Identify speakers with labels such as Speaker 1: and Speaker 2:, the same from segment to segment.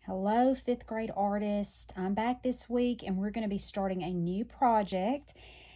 Speaker 1: Hello, fifth grade artists. I'm back this week and we're going to be starting a new project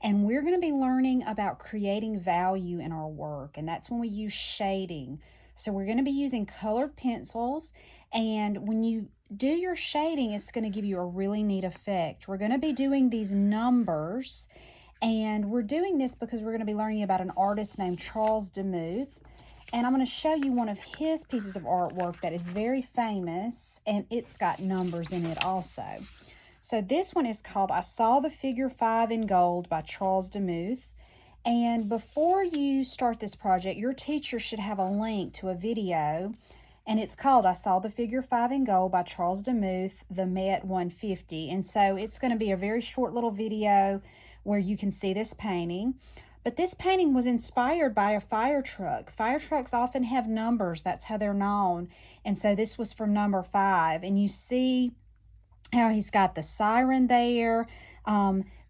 Speaker 1: and we're going to be learning about creating value in our work, and that's when we use shading. So we're going to be using colored pencils, and when you do your shading, it's going to give you a really neat effect. We're going to be doing these numbers, and we're doing this because we're going to be learning about an artist named Charles Demuth. And I'm going to show you one of his pieces of artwork that is very famous, and it's got numbers in it also. So this one is called I Saw the Figure 5 in Gold by Charles Demuth. And before you start this project, your teacher should have a link to a video, and it's called I Saw the Figure 5 in Gold by Charles Demuth, the Met 150. And so it's going to be a very short little video where you can see this painting. But this painting was inspired by a fire truck. Fire trucks often have numbers. That's how they're known. And so this was from number 5. And you see how he's got the siren there.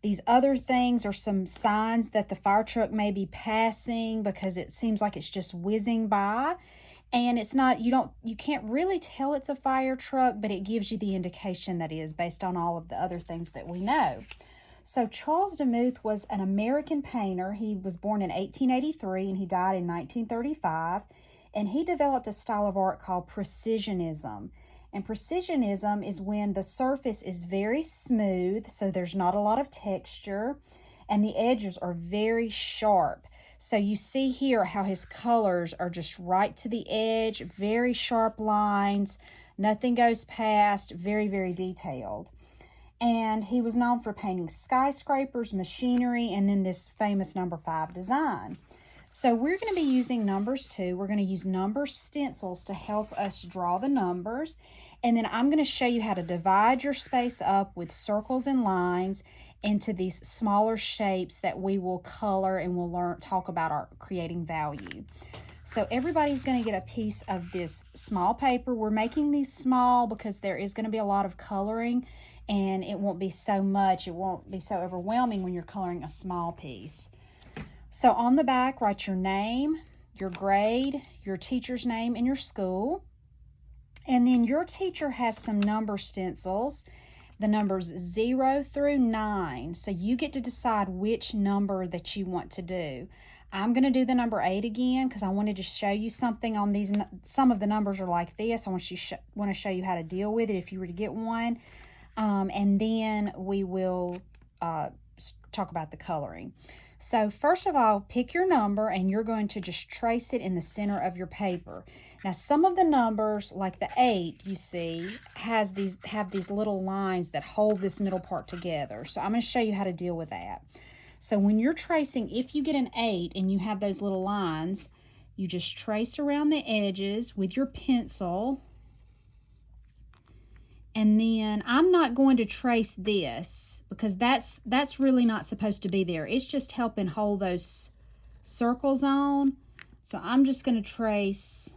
Speaker 1: These other things are some signs that the fire truck may be passing because it seems like it's just whizzing by. And it's not, you can't really tell it's a fire truck, but it gives you the indication that it is based on all of the other things that we know. So Charles Demuth was an American painter. He was born in 1883 and he died in 1935. And he developed a style of art called precisionism. And precisionism is when the surface is very smooth, so there's not a lot of texture, and the edges are very sharp. So you see here how his colors are just right to the edge, very sharp lines, nothing goes past, very, very detailed. And he was known for painting skyscrapers, machinery, and then this famous number 5 design. So we're going to be using numbers too. We're going to use number stencils to help us draw the numbers. And then I'm going to show you how to divide your space up with circles and lines into these smaller shapes that we will color, and we'll talk about our creating value. So everybody's going to get a piece of this small paper. We're making these small because there is going to be a lot of coloring, and it won't be so much, it won't be so overwhelming when you're coloring a small piece. So on the back, write your name, your grade, your teacher's name, and your school. And then your teacher has some number stencils, the numbers 0 through 9. So you get to decide which number that you want to do. I'm going to do the number 8 again because I wanted to show you something on these. Some of the numbers are like this. I want to show you how to deal with it if you were to get one. And then we will talk about the coloring. So first of all, pick your number and you're going to just trace it in the center of your paper. Now some of the numbers, like the 8, you see, have these little lines that hold this middle part together. So I'm going to show you how to deal with that. So when you're tracing, if you get an 8 and you have those little lines, you just trace around the edges with your pencil. And then I'm not going to trace this because that's really not supposed to be there. It's just helping hold those circles on. So I'm just going to trace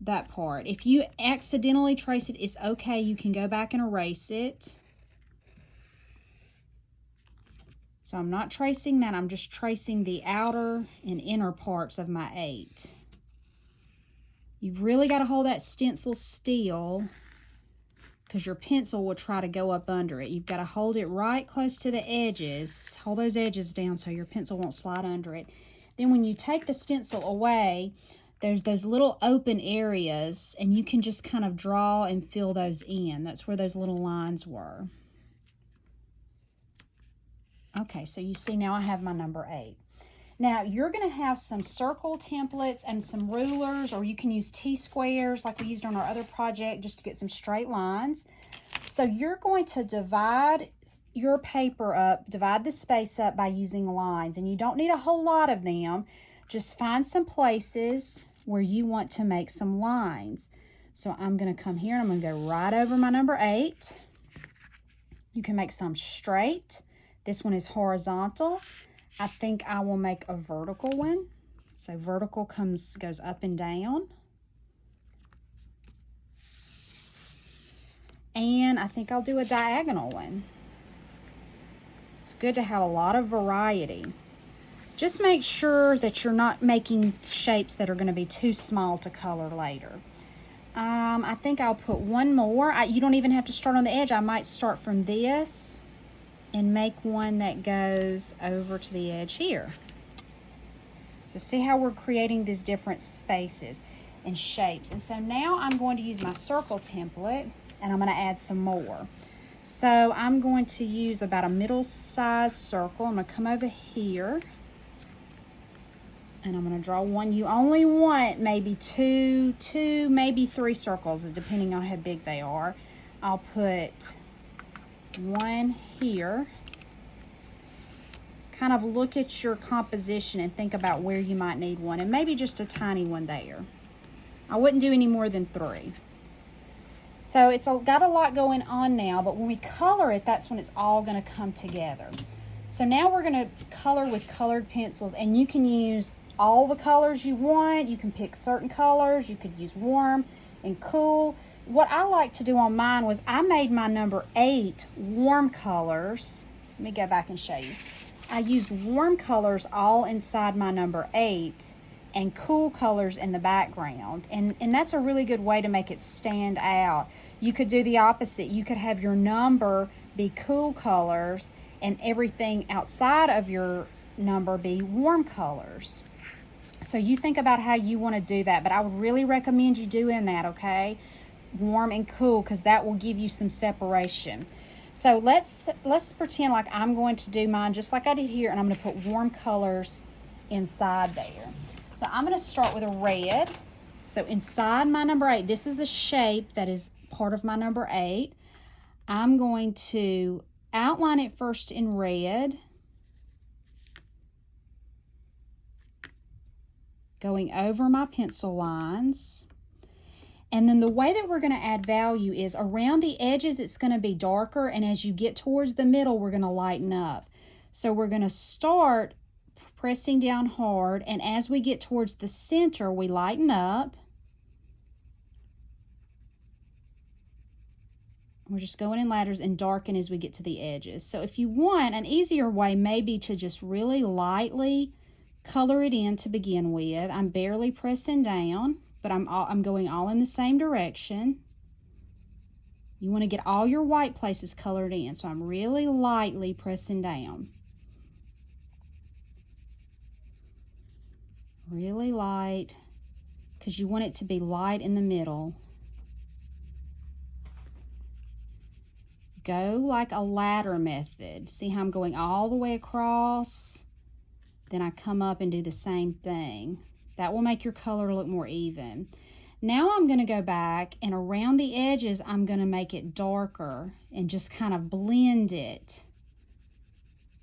Speaker 1: that part. If you accidentally trace it, it's okay. You can go back and erase it. So I'm not tracing that. I'm just tracing the outer and inner parts of my 8. You've really got to hold that stencil still, because your pencil will try to go up under it. You've got to hold it right close to the edges. Hold those edges down so your pencil won't slide under it. Then when you take the stencil away, there's those little open areas, and you can just kind of draw and fill those in. That's where those little lines were. Okay, so you see now I have my number 8. Now, you're going to have some circle templates and some rulers, or you can use T-squares like we used on our other project just to get some straight lines. So you're going to divide your paper up, divide the space up by using lines, and you don't need a whole lot of them. Just find some places where you want to make some lines. So I'm going to come here and I'm going to go right over my number 8. You can make some straight. This one is horizontal. I think I will make a vertical one. So vertical goes up and down. And I think I'll do a diagonal one. It's good to have a lot of variety. Just make sure that you're not making shapes that are going to be too small to color later. I think I'll put one more. You don't even have to start on the edge. I might start from this and make one that goes over to the edge here. So see how we're creating these different spaces and shapes. And so now I'm going to use my circle template and I'm going to add some more. So I'm going to use about a middle-sized circle. I'm going to come over here and I'm going to draw one. You only want maybe two, maybe 3 circles, depending on how big they are. I'll put one here. Kind of look at your composition and think about where you might need one, and maybe just a tiny one there. I wouldn't do any more than 3. So it's got a lot going on now, but when we color it, that's when it's all going to come together. So now we're going to color with colored pencils, and you can use all the colors you want. You can pick certain colors. You could use warm and cool. What I like to do on mine was I made my number 8 warm colors. Let me go back and show you. I used warm colors all inside my number 8 and cool colors in the background. And that's a really good way to make it stand out. You could do the opposite. You could have your number be cool colors and everything outside of your number be warm colors. So you think about how you want to do that, but I would really recommend you doing that, okay? Warm and cool, because that will give you some separation. So let's pretend like I'm going to do mine just like I did here, and I'm going to put warm colors inside there. So I'm going to start with a red. So inside my number 8, this is a shape that is part of my number 8. I'm going to outline it first in red, going over my pencil lines. And then the way that we're going to add value is around the edges, it's going to be darker. And as you get towards the middle, we're going to lighten up. So we're going to start pressing down hard. And as we get towards the center, we lighten up. We're just going in ladders and darken as we get to the edges. So if you want, an easier way may be to just really lightly color it in to begin with. I'm barely pressing down, but I'm going all in the same direction. You want to get all your white places colored in, so I'm really lightly pressing down. Really light, because you want it to be light in the middle. Go like a ladder method. See how I'm going all the way across? Then I come up and do the same thing. That will make your color look more even. Now I'm going to go back, and around the edges I'm going to make it darker and just kind of blend it.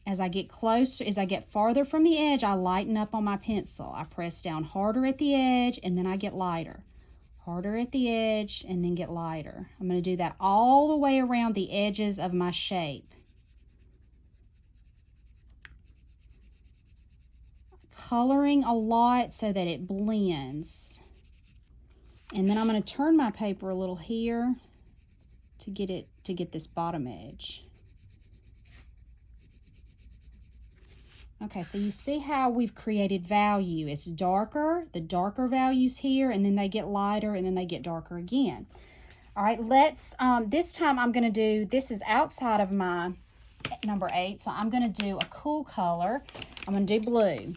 Speaker 1: As I get closer, as I get farther from the edge, I lighten up on my pencil. I press down harder at the edge and then I get lighter. Harder at the edge and then get lighter. I'm going to do that all the way around the edges of my shape. Coloring a lot so that it blends. And then I'm going to turn my paper a little here to get this bottom edge. Okay, so you see how we've created value. It's darker, the darker values here, and then they get lighter, and then they get darker again. All right, let's, this time I'm going to do, this is outside of my number 8, so I'm going to do a cool color. I'm going to do blue.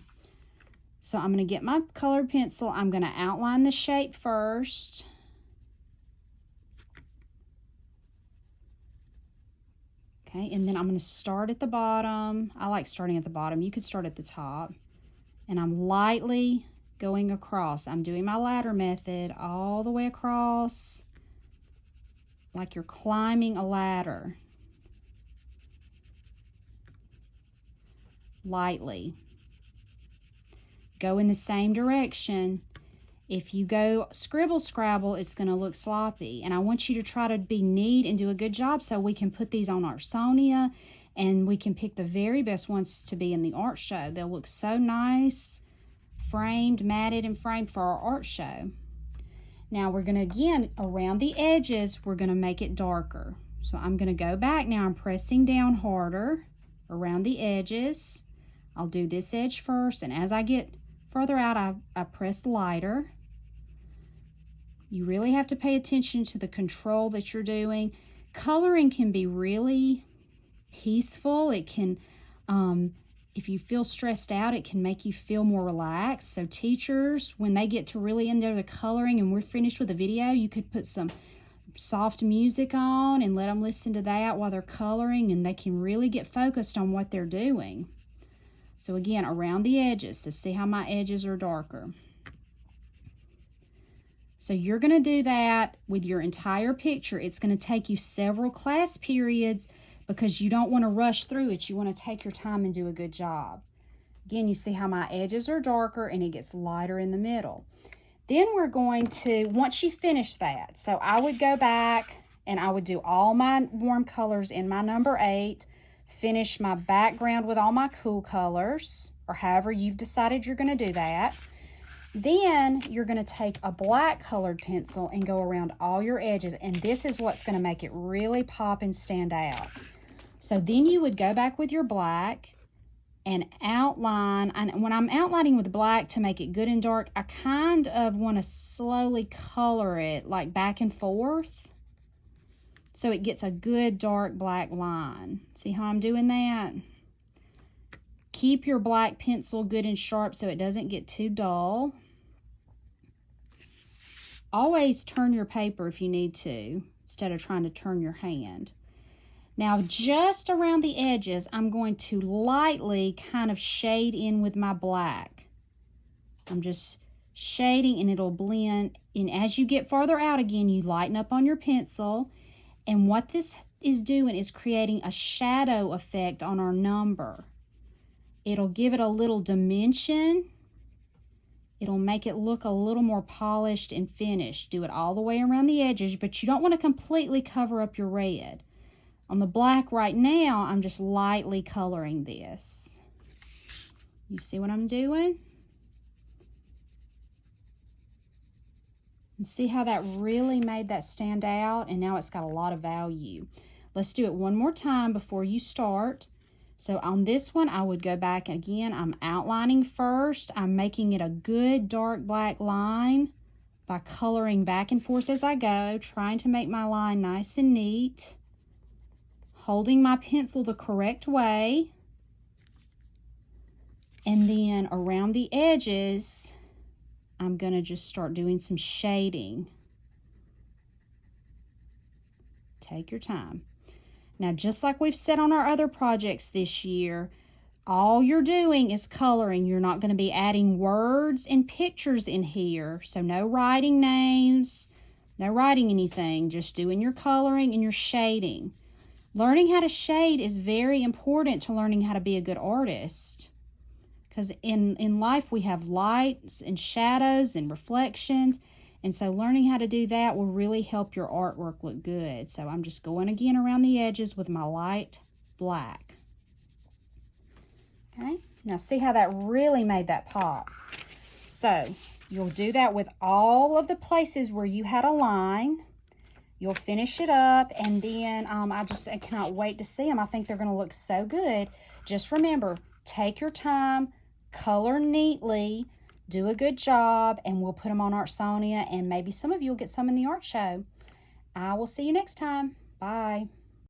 Speaker 1: So I'm going to get my colored pencil. I'm going to outline the shape first. Okay, and then I'm going to start at the bottom. I like starting at the bottom. You could start at the top. And I'm lightly going across. I'm doing my ladder method all the way across, like you're climbing a ladder. Lightly. Go in the same direction. If you go scribble scrabble, it's going to look sloppy. And I want you to try to be neat and do a good job so we can put these on our Sonia and we can pick the very best ones to be in the art show. They'll look so nice, framed, matted, and framed for our art show. Now we're going to, again, around the edges, we're going to make it darker. So I'm going to go back now. I'm pressing down harder around the edges. I'll do this edge first, and as I get further out, I press lighter. You really have to pay attention to the control that you're doing. Coloring can be really peaceful. It can, if you feel stressed out, it can make you feel more relaxed. So teachers, when they get to really into the coloring and we're finished with the video, you could put some soft music on and let them listen to that while they're coloring, and they can really get focused on what they're doing. So again, around the edges, so see how my edges are darker. So you're going to do that with your entire picture. It's going to take you several class periods because you don't want to rush through it. You want to take your time and do a good job. Again, you see how my edges are darker and it gets lighter in the middle. Then we're going to, once you finish that, so I would go back and I would do all my warm colors in my number 8, finish my background with all my cool colors, or however you've decided you're going to do that. Then you're going to take a black colored pencil and go around all your edges, and this is what's going to make it really pop and stand out. So then you would go back with your black and outline. And when I'm outlining with black to make it good and dark, I kind of want to slowly color it like back and forth so it gets a good dark black line. See how I'm doing that? Keep your black pencil good and sharp so it doesn't get too dull. Always turn your paper if you need to, instead of trying to turn your hand. Now, just around the edges, I'm going to lightly kind of shade in with my black. I'm just shading and it'll blend. And as you get farther out again, you lighten up on your pencil. And what this is doing is creating a shadow effect on our number. It'll give it a little dimension. It'll make it look a little more polished and finished. Do it all the way around the edges, but you don't want to completely cover up your red. On the black right now, I'm just lightly coloring this. You see what I'm doing? And see how that really made that stand out? And now it's got a lot of value. Let's do it one more time before you start. So on this one, I would go back again. I'm outlining first. I'm making it a good dark black line by coloring back and forth as I go, trying to make my line nice and neat, holding my pencil the correct way. And then around the edges, I'm going to just start doing some shading. Take your time. Now, just like we've said on our other projects this year, all you're doing is coloring. You're not going to be adding words and pictures in here. So no writing names, no writing anything, just doing your coloring and your shading. Learning how to shade is very important to learning how to be a good artist. Because in life we have lights and shadows and reflections. And so learning how to do that will really help your artwork look good. So I'm just going again around the edges with my light black. Okay, now see how that really made that pop. So you'll do that with all of the places where you had a line. You'll finish it up, and then I cannot wait to see them. I think they're going to look so good. Just remember, take your time, color neatly, do a good job, and we'll put them on Artsonia, and maybe some of you will get some in the art show. I will see you next time. Bye.